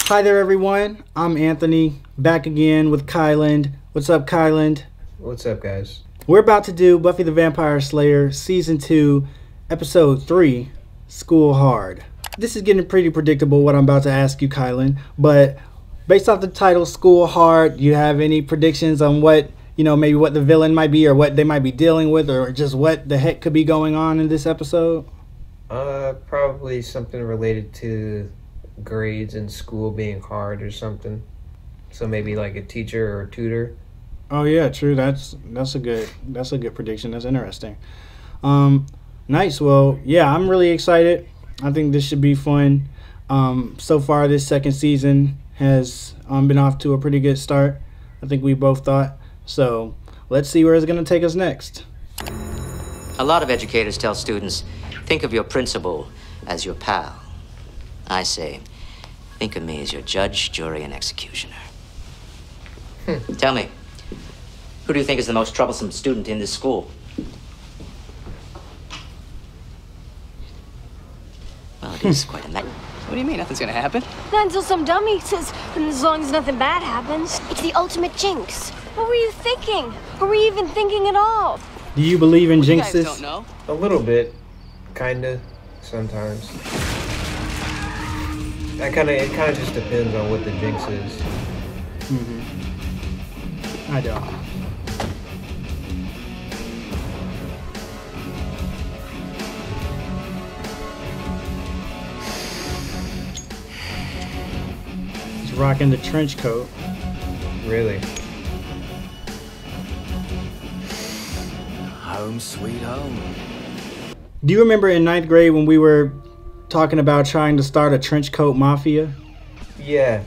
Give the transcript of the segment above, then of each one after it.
Hi there, everyone. I'm Anthony, back again with Kyland. What's up, Kyland? What's up, guys? We're about to do Buffy the Vampire Slayer Season 2, Episode 3, School Hard. This is getting pretty predictable, what I'm about to ask you, Kyland, but based off the title, School Hard, do you have any predictions on what, maybe what the villain might be or what they might be dealing with or just what the heck could be going on in this episode? Probably something related to grades in school being hard or something. So maybe like a teacher or a tutor. Oh yeah, true. That's a good prediction. That's interesting. Nice. Well, yeah, I'm really excited. I think this should be fun. So far, this second season has been off to a pretty good start. I think we both thought. So let's see where it's going to take us next. A lot of educators tell students, think of your principal as your pal. I say, think of me as your judge, jury, and executioner. Tell me, who do you think is the most troublesome student in this school? Well, it is quite a night. What do you mean? Nothing's gonna happen? Not until some dummy says, and as long as nothing bad happens. It's the ultimate jinx. What were you thinking? Were we even thinking at all? Do you believe in You guys jinxes? don't know. A little bit. Kinda. Sometimes. It kind of just depends on what the jinx is. I don't. He's rocking the trench coat. Really. Home sweet home. Do you remember in 9th grade when we were talking about trying to start a trench coat mafia? Yeah.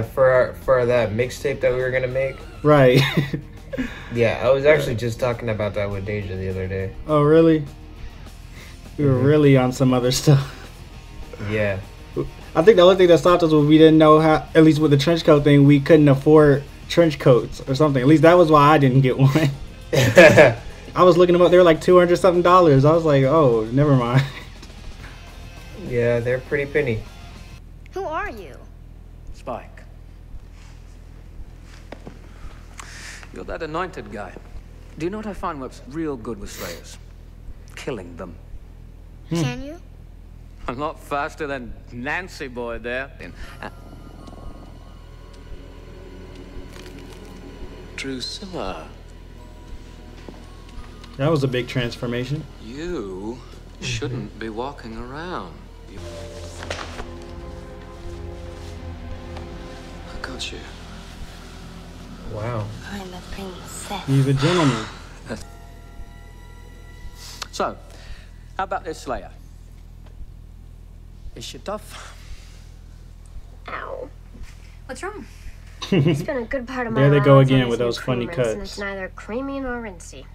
For that mixtape that we were gonna make. Right. Yeah, I was actually just talking about that with Deja the other day. Oh, really? We were really on some other stuff. Yeah. I think the only thing that stopped us was we didn't know how, at least with the trench coat thing, we couldn't afford trench coats or something. At least that was why I didn't get one. I was looking them up. They were like $200 something. I was like, oh, never mind. Yeah, they're pretty penny. Who are you? Spike. You're that anointed guy. Do you know what I find what's real good with Slayers? Killing them. Can you? A lot faster than Nancy boy there. Drusilla, That was a big transformation. you shouldn't be walking around. I got you. Wow. I'm a princess. He's a gentleman. So, how about this Slayer? Is she tough? Ow. What's wrong? It's been a good part of my There they life go on again this with new those funny cream rinse, and cuts. it's neither creamy nor rinsey.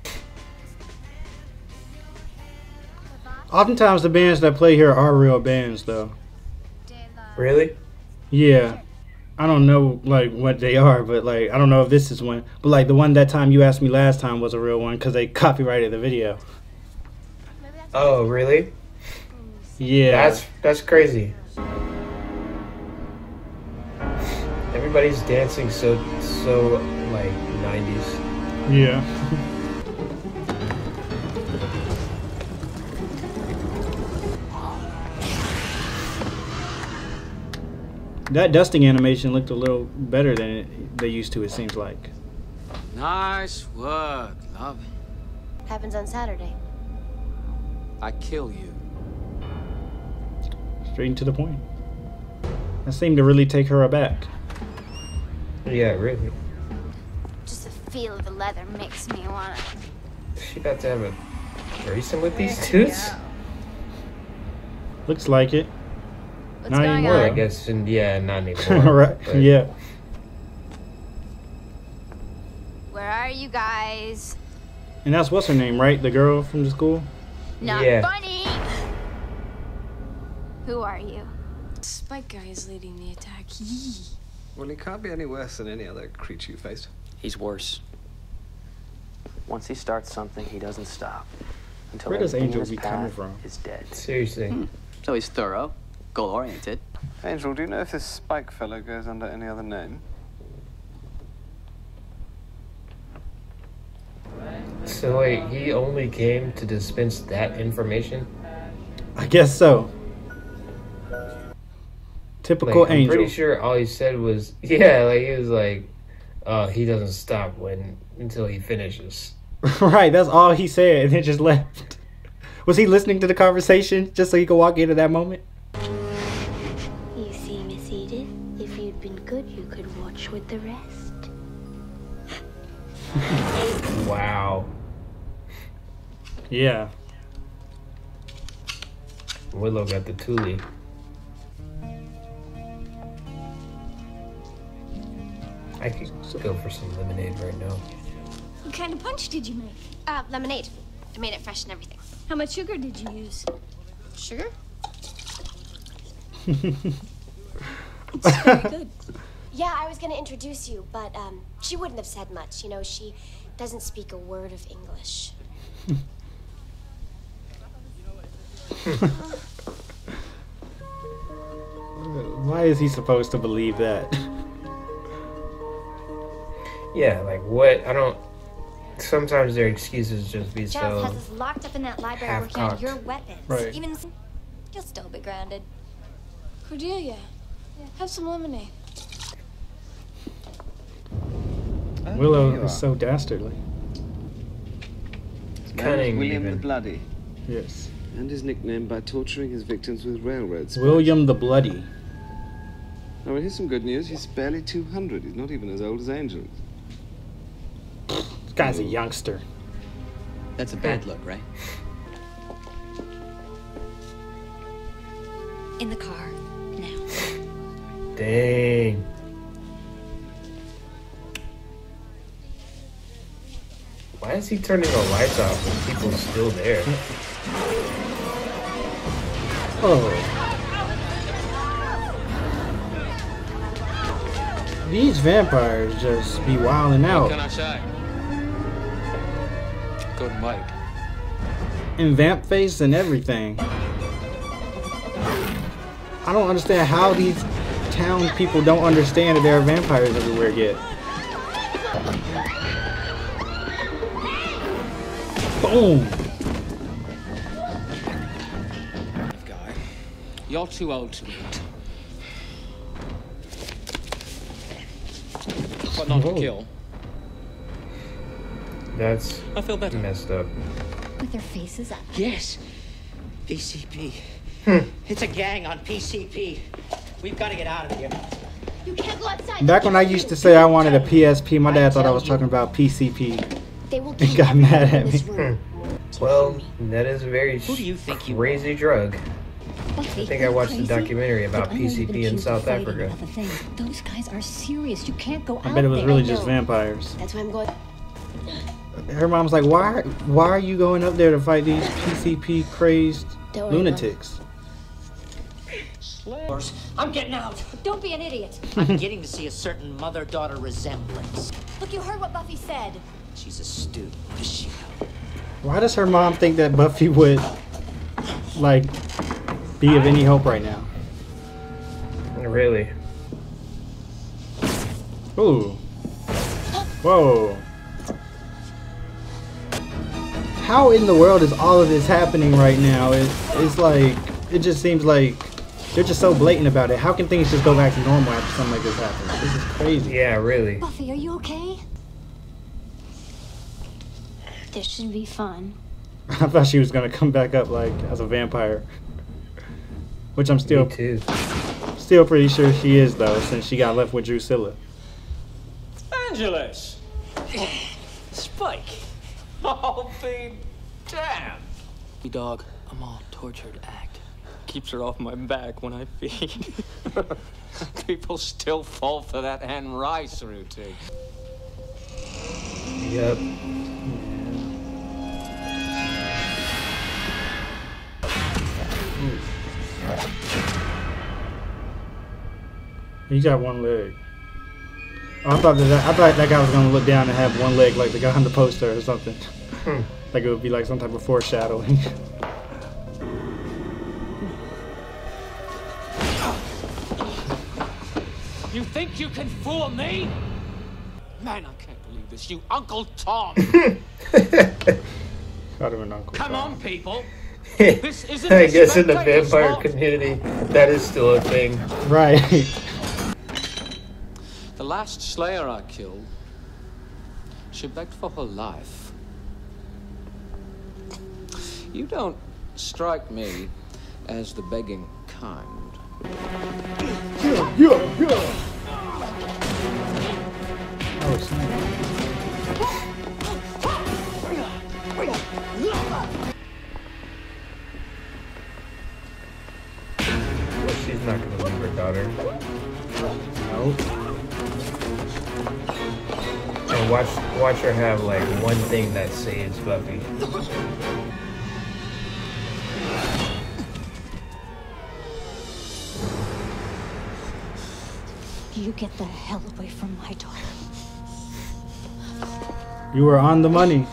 Oftentimes the bands that play here are real bands, though. Really? Yeah. I don't know, like, what they are, but, like, I don't know if this is one. But, like, the one that time you asked me last time was a real one because they copyrighted the video. Oh, really? Yeah. That's crazy. Everybody's dancing so like 90s. Yeah. That dusting animation looked a little better than they used to, it seems like. Nice work, love. Happens on Saturday. I kill you. Straight and to the point. That seemed to really take her aback. Yeah, really. Just the feel of the leather makes me wanna. She about to have a threesome with these dudes? Looks like it. What's Not going anymore. I on? guess, yeah, not anymore. Right, but- yeah. Where are you guys? And that's what's her name, right? The girl from the school? Not Yeah. funny. Who are you? Spike guy is leading the attack. Well, he can't be any worse than any other creature you faced. He's worse. Once he starts something, he doesn't stop. Until Where does everything Angel in his be coming path from? is dead. Seriously. So he's thorough, goal-oriented. Angel, do you know if this Spike fellow goes under any other name? So wait, he only came to dispense that information? I guess so. Typical I'm Angel. pretty sure all he said was, yeah, like he was like, he doesn't stop until he finishes. Right, that's all he said, and then just left. Was he listening to the conversation just so he could walk into that moment? You see, Miss Edith, if you'd been good, you could watch with the rest. Wow. Yeah. Willow got the Thule. I could go for some lemonade right now. What kind of punch did you make? Lemonade. I made it fresh and everything. How much sugar did you use? Sugar? It's very good. Yeah, I was gonna introduce you, but she wouldn't have said much. You know, she doesn't speak a word of English. Why is he supposed to believe that? Yeah, like what? I don't. Sometimes their excuses just be Jeff so. has us locked up in that library working on half-cocked. your weapons. Right. Even you'll still be grounded. Cordelia, have some lemonade. Willow is so dastardly. Cunning, William even. the Bloody, Yes. and is nicknamed by torturing his victims with railroad spikes. William the Bloody. Oh, well, here's some good news. He's barely 200. He's not even as old as Angel. This guy's a youngster. That's a bad look, right? In the car now. Dang. Why is he turning the lights off when people are still there? Oh. These vampires just be wilding What out. can I say? Good Mike. And vamp face and everything. I don't understand how these town people don't understand that there are vampires everywhere yet. Boom! Guy. You're too old to eat. But not to Whoa. kill. That's I feel better. messed up. With their faces up. Yes. PCP. It's a gang on PCP. We've got to get out of here. You can't go outside. Back when I used to say I wanted a PSP, my dad thought I was talking about PCP. They will He keep got mad at in this me. room. Well, that is a very Who do you think you crazy drug. Buffy, I think I watched the crazy? documentary about But I know you've been PCP in accused South of fighting Africa. other things. Those guys are serious. You can't go out I bet it was there. really I just know. vampires. That's why I'm going. Her mom's like, why are you going up there to fight these PCP crazed Don't worry, lunatics? I'm getting out. Don't be an idiot. I'm beginning to see a certain mother-daughter resemblance. Look, you heard what Buffy said. She's a student. What does she know? Why does her mom think that Buffy would, like, be of any hope right now? Really? Ooh. Whoa. How in the world is all of this happening right now? It's like, it just seems like they're just so blatant about it. How can things just go back to normal after something like this happens? This is crazy. Yeah, really. Buffy, are you okay? This should be fun. I thought she was gonna come back up like as a vampire, which I'm still Me too. pretty sure she is though, since she got left with Drusilla. Angelus! Spike! I'll be damned! Dog, I'm all tortured act. Keeps her off my back when I feed. People still fall for that Anne Rice routine. Yep. He got one leg. Oh, I thought that guy was gonna look down and have one leg like the guy on the poster or something. Like it would be like some type of foreshadowing. You think you can fool me? Man, I can't believe this. You Uncle Tom. Called him an Uncle Come Tom. on, people. This isn't I guess in the spectator's vampire fault. community, that is still a thing. Right. The last Slayer I killed, she begged for her life. You don't strike me as the begging kind. Oh, snap. Well, she's not gonna leave her daughter. Nope. And watch her have like one thing that saves Buffy. You get the hell away from my daughter. You were on the money.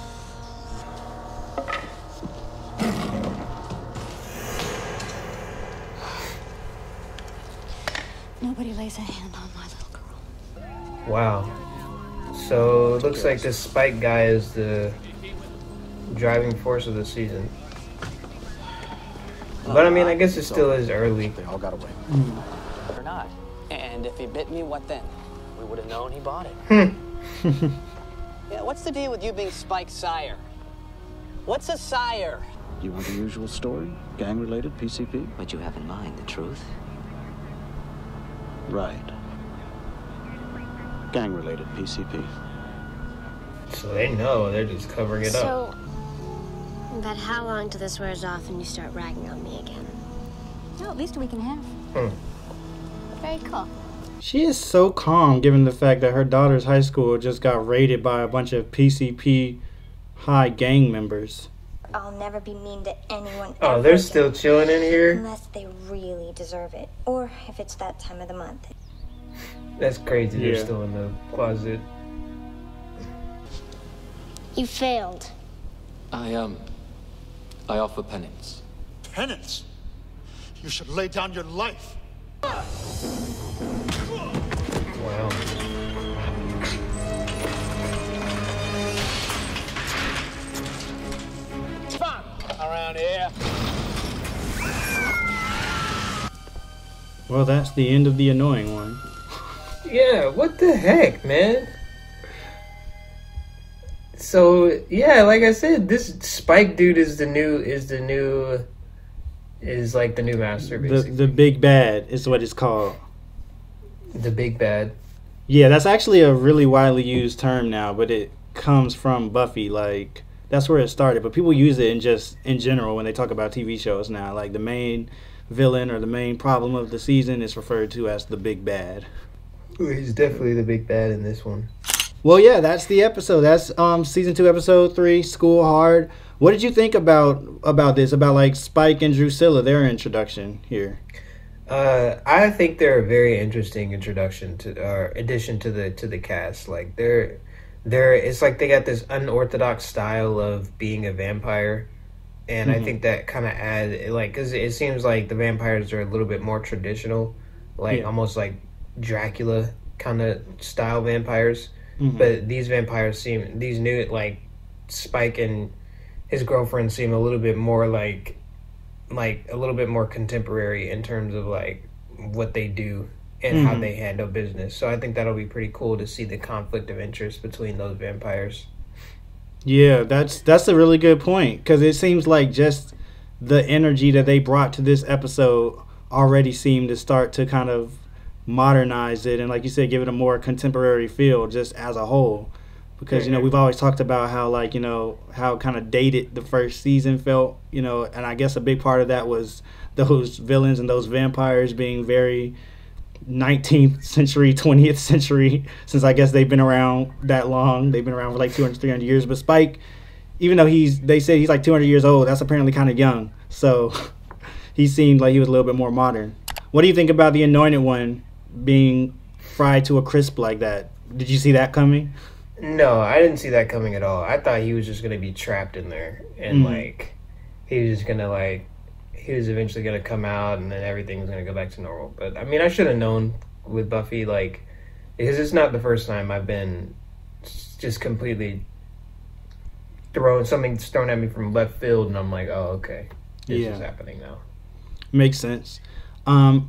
Nobody lays a hand on my little girl. Wow. So it looks like this Spike guy is the driving force of the season. But I mean, I guess it still is early. They all got away. Or not. And if he bit me, what then? We would have known he bought it. Yeah, what's the deal with you being Spike's sire? What's a sire? You want the usual story? Gang-related, PCP? What you have in mind, the truth? Right. Gang-related, PCP. So they know, they're just covering it up. So, about how long till this wears off and you start ragging on me again? No, at least a week and a half. Very cool. She is so calm given the fact that her daughter's high school just got raided by a bunch of PCP high gang members. I'll never be mean to anyone. Oh, they're still chilling in here? Unless they really deserve it. Or if it's that time of the month. That's crazy, Yeah. they're still in the closet. You failed. I offer penance. Penance? You should lay down your life. Wow. It's fun around here. Well, that's the end of the annoying one. Yeah, what the heck, man? So, yeah, like I said, this Spike dude is like the new master, basically. The big bad is what it's called. The big bad. Yeah, that's actually a really widely used term now, but it comes from Buffy. Like, that's where it started. But people use it in general when they talk about TV shows now. Like, the main villain or the main problem of the season is referred to as the big bad. He's definitely the big bad in this one. Well, yeah, that's the episode. That's season 2, episode 3, School Hard. What did you think about this? About like Spike and Drusilla, their introduction here? I think they're a very interesting introduction to addition to the cast. Like they're it's like they got this unorthodox style of being a vampire, and I think that kind of adds like because it seems like the vampires are a little bit more traditional, like almost like Dracula kind of style vampires. But these vampires these new like Spike and his girlfriend seem a little bit more like a little bit more contemporary in terms of like what they do and how they handle business. So I think that'll be pretty cool to see the conflict of interest between those vampires. Yeah, that's a really good point, because it seems like just the energy that they brought to this episode already seemed to start to kind of modernize it and, like you said, give it a more contemporary feel just as a whole. Because, you know, we've always talked about how, like, you know, how kind of dated the first season felt, you know, and I guess a big part of that was those villains and those vampires being very 19th century, 20th century, since I guess they've been around that long. They've been around for like 200, 300 years. But Spike, even though they say he's like 200 years old, that's apparently kind of young. So he seemed like he was a little bit more modern. What do you think about the Anointed One being fried to a crisp like that? Did you see that coming? No, I didn't see that coming at all. I thought he was just going to be trapped in there. And, like, he was just going to, like, he was eventually going to come out and then everything was going to go back to normal. But, I mean, I should have known with Buffy, like, because it's not the first time I've been just completely something's thrown at me from left field, and I'm like, oh, okay, this is happening now. Makes sense. I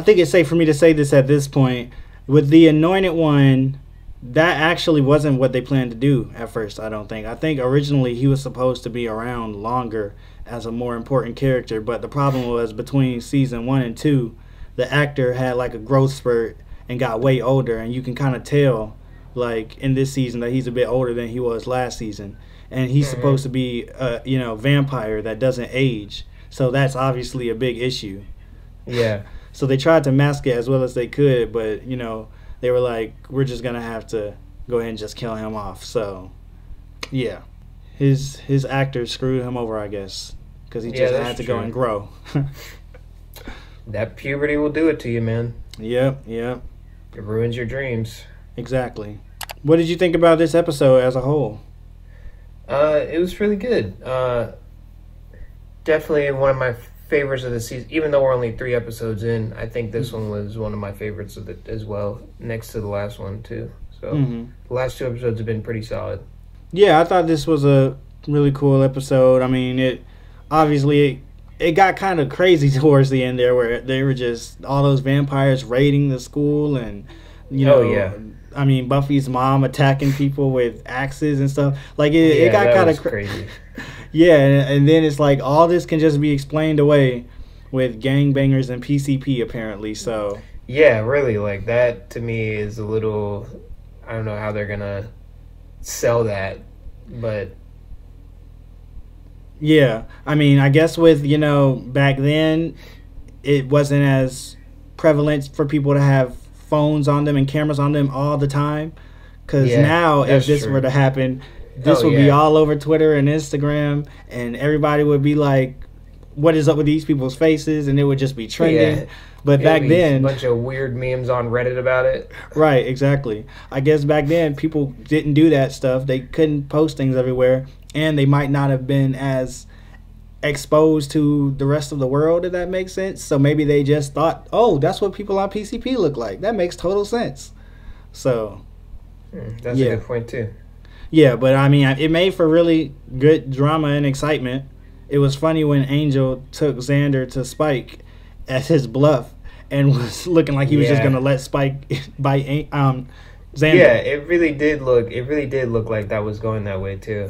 think it's safe for me to say this at this point. With the Anointed One, that actually wasn't what they planned to do at first, I don't think. I think originally he was supposed to be around longer as a more important character, but the problem was between season 1 and 2, the actor had like a growth spurt and got way older, and you can kind of tell, like, in this season that he's a bit older than he was last season. And he's supposed to be a, vampire that doesn't age. So that's obviously a big issue. Yeah. So they tried to mask it as well as they could, but, they were like, we're just going to have to go ahead and just kill him off. So, yeah. His actor screwed him over, I guess, because he just had to go and grow. That puberty will do it to you, man. Yep. It ruins your dreams. Exactly. What did you think about this episode as a whole? It was really good. Definitely one of my favorites of the season. Even though we're only 3 episodes in, I think this one was one of my favorites of it as well, next to the last one too. So the last 2 episodes have been pretty solid. Yeah, I thought this was a really cool episode. I mean, it got kind of crazy towards the end there, where they were just all those vampires raiding the school, and I mean, Buffy's mom attacking people with axes and stuff. Like, it got kind of crazy. Yeah, and then it's like all this can just be explained away with gangbangers and PCP, apparently. So yeah, really, like, that to me is a little, I don't know how they're gonna sell that, but yeah, I mean, I guess with, back then it wasn't as prevalent for people to have phones on them and cameras on them all the time, because now if this were to happen, this would be all over Twitter and Instagram, and everybody would be like, what is up with these people's faces, and it would just be trending. But back then, a bunch of weird memes on Reddit about it. Right, exactly. I guess back then people didn't do that stuff. They couldn't post things everywhere, and they might not have been as exposed to the rest of the world, if that makes sense. So maybe they just thought, oh, that's what people on PCP look like. That makes total sense. So that's a good point too. Yeah, but I mean, it made for really good drama and excitement. It was funny when Angel took Xander to Spike as his bluff and was looking like he was just going to let Spike bite Xander. Yeah, it really did look like that was going that way too.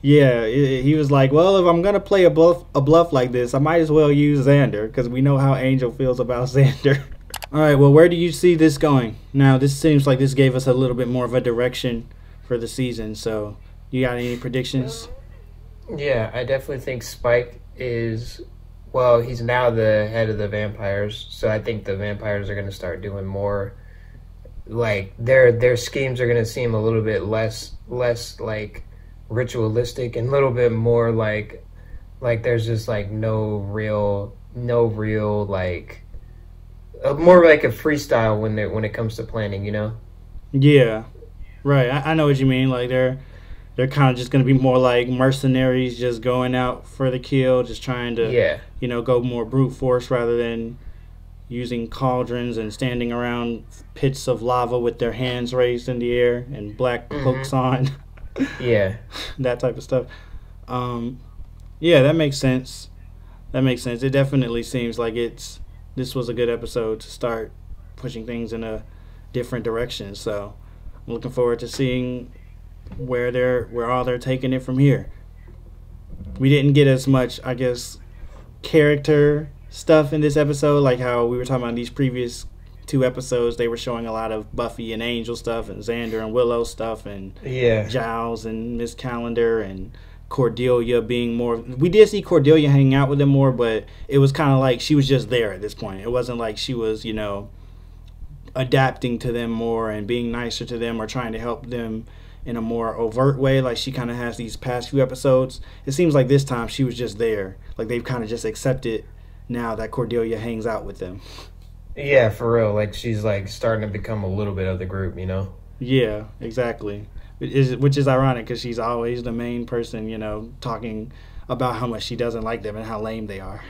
Yeah, he was like, well, if I'm going to play a bluff like this, I might as well use Xander, because we know how Angel feels about Xander. All right, well, where do you see this going? Now, this seems like this gave us a little bit more of a direction for the season, so you got any predictions? Yeah, I definitely think Spike is, well, he's now the head of the vampires, so I think the vampires are going to start doing more, like, their schemes are going to seem a little bit less like ritualistic, and a little bit more like there's just like no real like more like a freestyle when it comes to planning, Yeah, right. I know what you mean. Like they're kind of just going to be more like mercenaries, just going out for the kill, just trying to go more brute force rather than using cauldrons and standing around pits of lava with their hands raised in the air and black cloaks on. Yeah, that type of stuff. Yeah, that makes sense. It definitely seems like this was a good episode to start pushing things in a different direction. So I'm looking forward to seeing where all they're taking it from here. We didn't get as much, I guess, character stuff in this episode, like how we were talking about in these previous 2 episodes. They were showing a lot of Buffy and Angel stuff, and Xander and Willow stuff, and Giles and Miss Calendar and Cordelia being more. We did see Cordelia hanging out with them more, but it was kind of like she was just there at this point. It wasn't like she was, adapting to them more and being nicer to them or trying to help them in a more overt way like she kind of has these past few episodes. It seems like this time she was just there. Like they've kind of just accepted now that Cordelia hangs out with them. Yeah, for real. Like she's like starting to become a little bit of the group, Yeah, exactly. Which is ironic because she's always the main person, talking about how much she doesn't like them and how lame they are.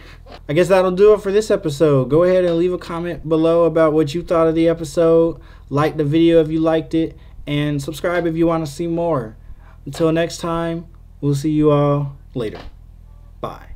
I guess that'll do it for this episode. Go ahead and leave a comment below about what you thought of the episode. Like the video if you liked it, and subscribe if you want to see more. Until next time, we'll see you all later. Bye.